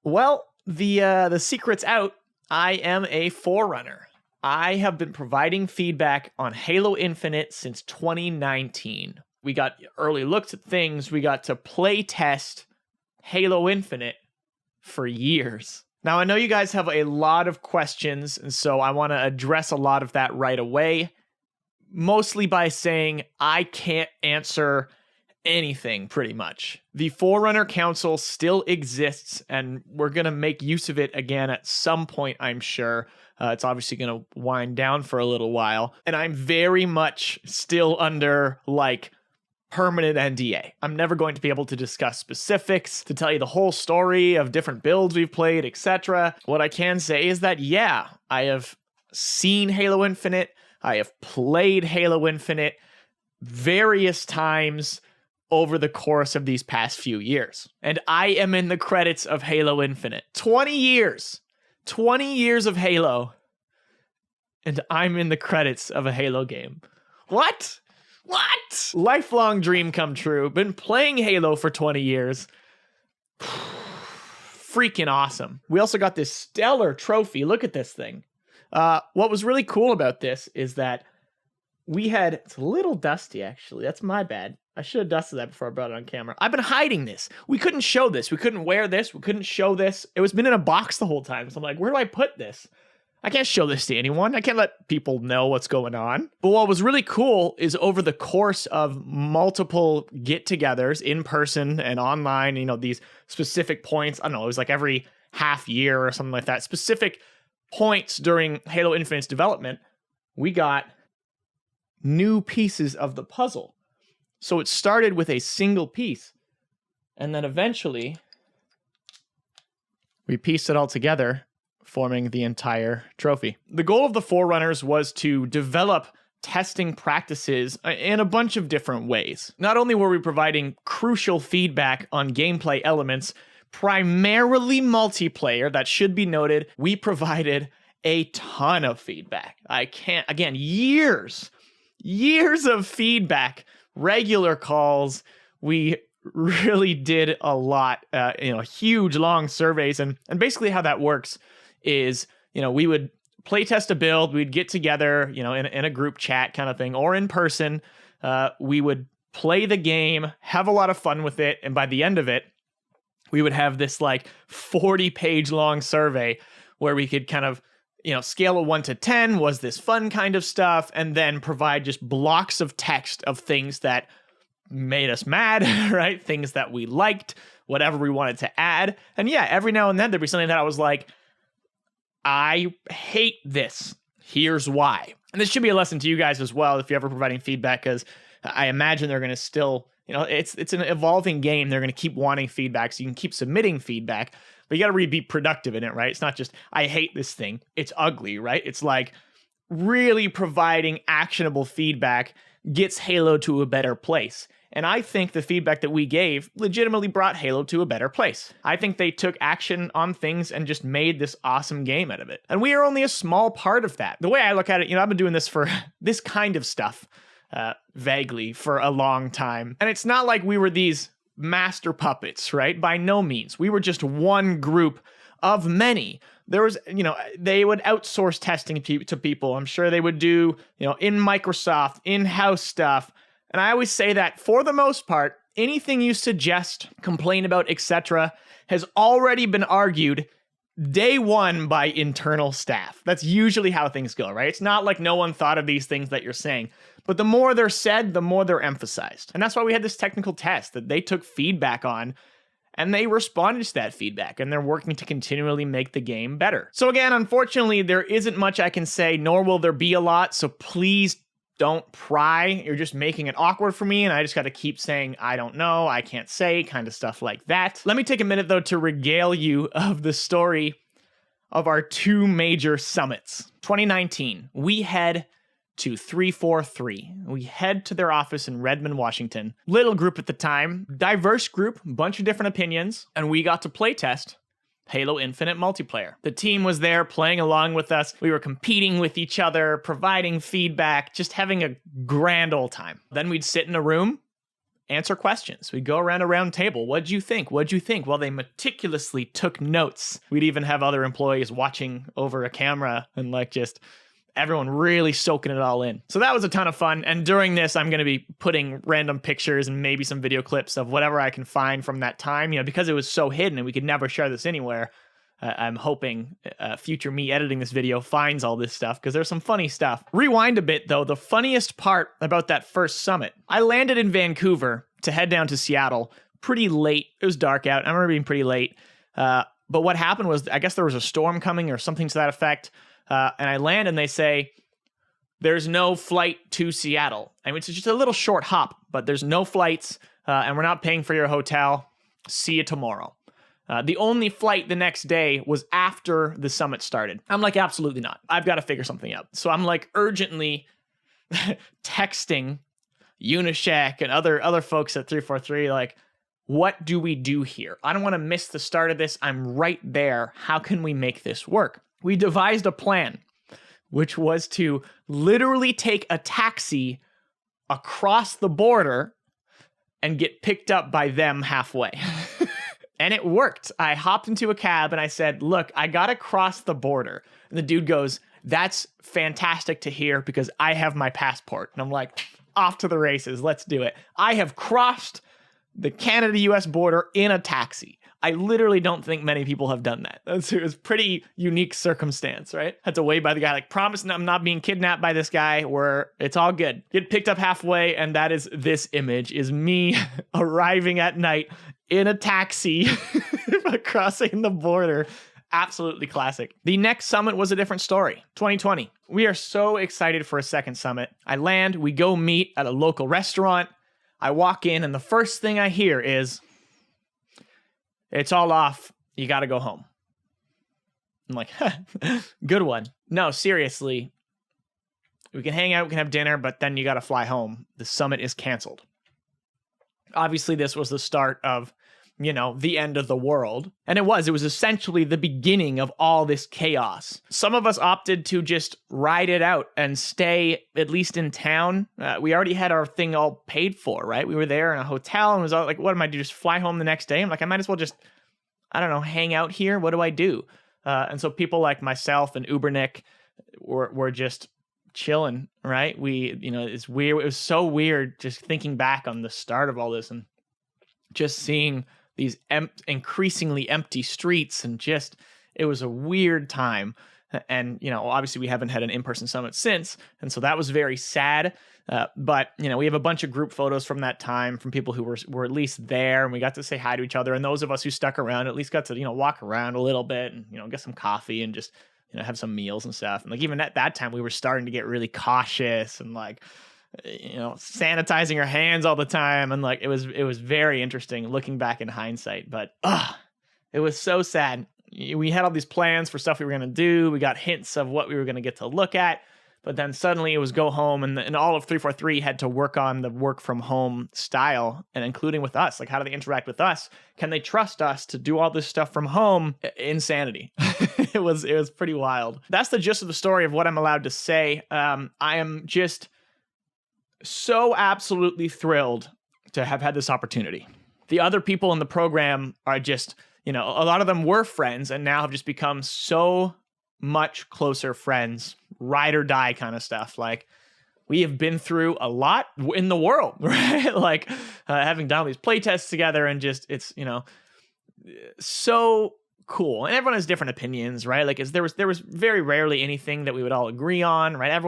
Well, the secret's out. I am a forerunner. I have been providing feedback on Halo Infinite since 2019. We got early looks at things. We got to play test Halo Infinite for years. Now, I know you guys have a lot of questions, and so I want to address a lot of that right away, mostly by saying I can't answer anything, pretty much. The Forerunner Council still exists, and we're going to make use of it again at some point, I'm sure. It's obviously going to wind down for a little while, and I'm very much still under, permanent NDA. I'm never going to be able to discuss specifics, to tell you the whole story of different builds we've played, etc. What I can say is that, yeah, I have seen Halo Infinite, I have played Halo Infinite various times over the course of these past few years. And I am in the credits of Halo Infinite. 20 years. 20 years of Halo. And I'm in the credits of a Halo game. What? What? Lifelong dream come true. Been playing Halo for 20 years. Freaking awesome. We also got this stellar trophy. Look at this thing. What was really cool about this is that it's a little dusty, actually. That's my bad. I should have dusted that before I brought it on camera. I've been hiding this. We couldn't show this. We couldn't wear this. We couldn't show this. It was been in a box the whole time. So I'm like, where do I put this? I can't show this to anyone. I can't let people know what's going on. But what was really cool is over the course of multiple get-togethers in person and online, these specific points, I don't know, it was like every half year or something like that, specific points during Halo Infinite's development, we got new pieces of the puzzle. So it started with a single piece, and then eventually we pieced it all together, forming the entire trophy. The goal of the Forerunners was to develop testing practices in a bunch of different ways. Not only were we providing crucial feedback on gameplay elements, primarily multiplayer, that should be noted, we provided a ton of feedback. Years of feedback, regular calls. We really did a lot, huge long surveys. And basically how that works is, we would play test a build, we'd get together, in a group chat kind of thing, or in person. We would play the game, have a lot of fun with it. And by the end of it, we would have this 40-page long survey where we could kind of, scale of 1 to 10, was this fun kind of stuff, and then provide just blocks of text of things that made us mad, right? Things that we liked, whatever we wanted to add. And yeah, every now and then there'd be something that I was like, I hate this. Here's why. And this should be a lesson to you guys as well if you're ever providing feedback, because I imagine they're going to still, it's an evolving game. They're going to keep wanting feedback, so you can keep submitting feedback. But you got to be productive in it, right? It's not just, I hate this thing. It's ugly, right? It's like really providing actionable feedback gets Halo to a better place. And I think the feedback that we gave legitimately brought Halo to a better place. I think they took action on things and just made this awesome game out of it. And we are only a small part of that. The way I look at it, I've been doing this for this kind of stuff, vaguely, for a long time. And it's not like we were these master puppets, right? By no means. We were just one group of many. There was, they would outsource testing to people. I'm sure they would do, in Microsoft, in-house stuff. And I always say that for the most part, anything you suggest, complain about, etc., has already been argued day one by internal staff. That's usually how things go, right? It's not like no one thought of these things that you're saying. But the more they're said, the more they're emphasized. And that's why we had this technical test that they took feedback on, and they responded to that feedback, and they're working to continually make the game better. So again, unfortunately, there isn't much I can say, nor will there be a lot, so please don't pry. You're just making it awkward for me, and I just got to keep saying, I don't know, I can't say, kind of stuff like that. Let me take a minute, though, to regale you of the story of our two major summits. 2019, we head to 343. We head to their office in Redmond, Washington. Little group at the time, diverse group, bunch of different opinions, and we got to playtest Halo Infinite multiplayer. The team was there playing along with us. We were competing with each other, providing feedback, just having a grand old time. Then we'd sit in a room answer questions. We'd go around a round table. What'd you think? What'd you think? Well, they meticulously took notes. We'd even have other employees watching over a camera and like just everyone really soaking it all in. So that was a ton of fun. And during this, I'm going to be putting random pictures and maybe some video clips of whatever I can find from that time, because it was so hidden and we could never share this anywhere. I'm hoping future me editing this video finds all this stuff because there's some funny stuff. Rewind a bit though, the funniest part about that first summit, I landed in Vancouver to head down to Seattle pretty late. It was dark out. I remember being pretty late. But what happened was, I guess there was a storm coming or something to that effect. And I land and they say, there's no flight to Seattle. I mean, it's just a little short hop, but there's no flights and we're not paying for your hotel. See you tomorrow. The only flight the next day was after the summit started. I'm like, absolutely not. I've got to figure something out. So I'm like urgently texting Unishack and other folks at 343, like, what do we do here? I don't want to miss the start of this. I'm right there. How can we make this work? We devised a plan, which was to literally take a taxi across the border and get picked up by them halfway. And it worked. I hopped into a cab and I said, look, I got to cross the border. And the dude goes, that's fantastic to hear because I have my passport. And I'm like, off to the races. Let's do it. I have crossed the Canada-US border in a taxi. I literally don't think many people have done that. It was pretty unique circumstance, right? Had to wait by the guy, like, promise I'm not being kidnapped by this guy, where it's all good. Get picked up halfway, and that is this image, is me arriving at night in a taxi, crossing the border. Absolutely classic. The next summit was a different story. 2020. We are so excited for a second summit. I land, we go meet at a local restaurant. I walk in, and the first thing I hear is, it's all off. You got to go home. I'm like, good one. No, seriously. We can hang out, we can have dinner, but then you got to fly home. The summit is canceled. Obviously, this was the start of, the end of the world. And it was essentially the beginning of all this chaos. Some of us opted to just ride it out and stay at least in town. We already had our thing all paid for, right? We were there in a hotel and was all like, what am I do? Just fly home the next day? I'm like, I might as well just, I don't know, hang out here. What do I do? And so people like myself and Ubernick were just chilling, right? It's weird. It was so weird just thinking back on the start of all this and just seeing these increasingly empty streets, and just, it was a weird time. And, obviously we haven't had an in-person summit since. And so that was very sad. But, we have a bunch of group photos from that time from people who were at least there, and we got to say hi to each other. And those of us who stuck around at least got to, walk around a little bit and, get some coffee and just, have some meals and stuff. And like, even at that time, we were starting to get really cautious and like, sanitizing our hands all the time. And like, it was very interesting looking back in hindsight, but it was so sad. We had all these plans for stuff we were going to do. We got hints of what we were going to get to look at, but then suddenly it was go home, and all of 343 had to work on the work from home style, and including with us. Like, how do they interact with us? Can they trust us to do all this stuff from home? Insanity. It was pretty wild. That's the gist of the story of what I'm allowed to say. I am just so absolutely thrilled to have had this opportunity. The other people in the program are just, a lot of them were friends and now have just become so much closer friends, ride or die kind of stuff. Like, we have been through a lot in the world, right? Like having done all these playtests together, and just, it's, so cool. And everyone has different opinions, right? Like, there was very rarely anything that we would all agree on, right?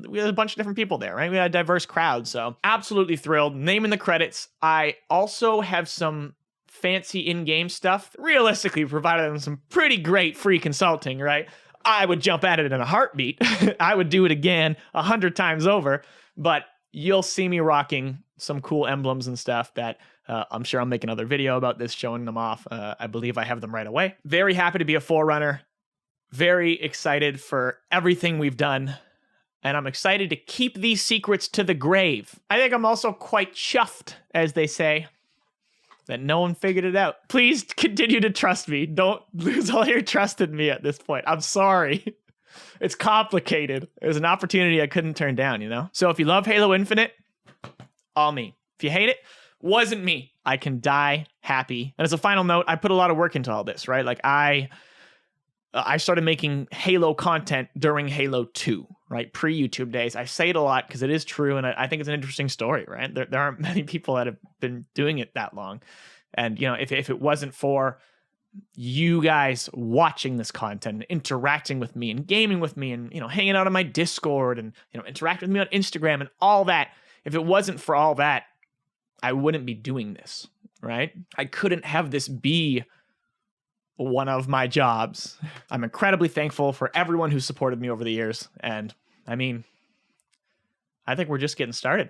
We had a bunch of different people there, right? We had a diverse crowd. So absolutely thrilled. Name in the credits. I also have some fancy in-game stuff. Realistically, provided them some pretty great free consulting, right? I would jump at it in a heartbeat. I would do it again 100 times over, but you'll see me rocking some cool emblems and stuff that I'm sure I'll make another video about this, showing them off. I believe I have them right away. Very happy to be a Forerunner. Very excited for everything we've done. And I'm excited to keep these secrets to the grave. I think I'm also quite chuffed, as they say, that no one figured it out. Please continue to trust me. Don't lose all your trust in me at this point. I'm sorry. It's complicated. It was an opportunity I couldn't turn down, So if you love Halo Infinite, all me. If you hate it, wasn't me. I can die happy. And as a final note, I put a lot of work into all this, right? Like I started making Halo content during Halo 2, right? Pre-YouTube days. I say it a lot because it is true, and I think it's an interesting story, right? There aren't many people that have been doing it that long. And, you know, if it wasn't for you guys watching this content, interacting with me and gaming with me and, you know, hanging out on my Discord and, you know, interacting with me on Instagram and all that, if it wasn't for all that, I wouldn't be doing this, right? I couldn't have this be one of my jobs. I'm incredibly thankful for everyone who supported me over the years. And I mean, I think we're just getting started.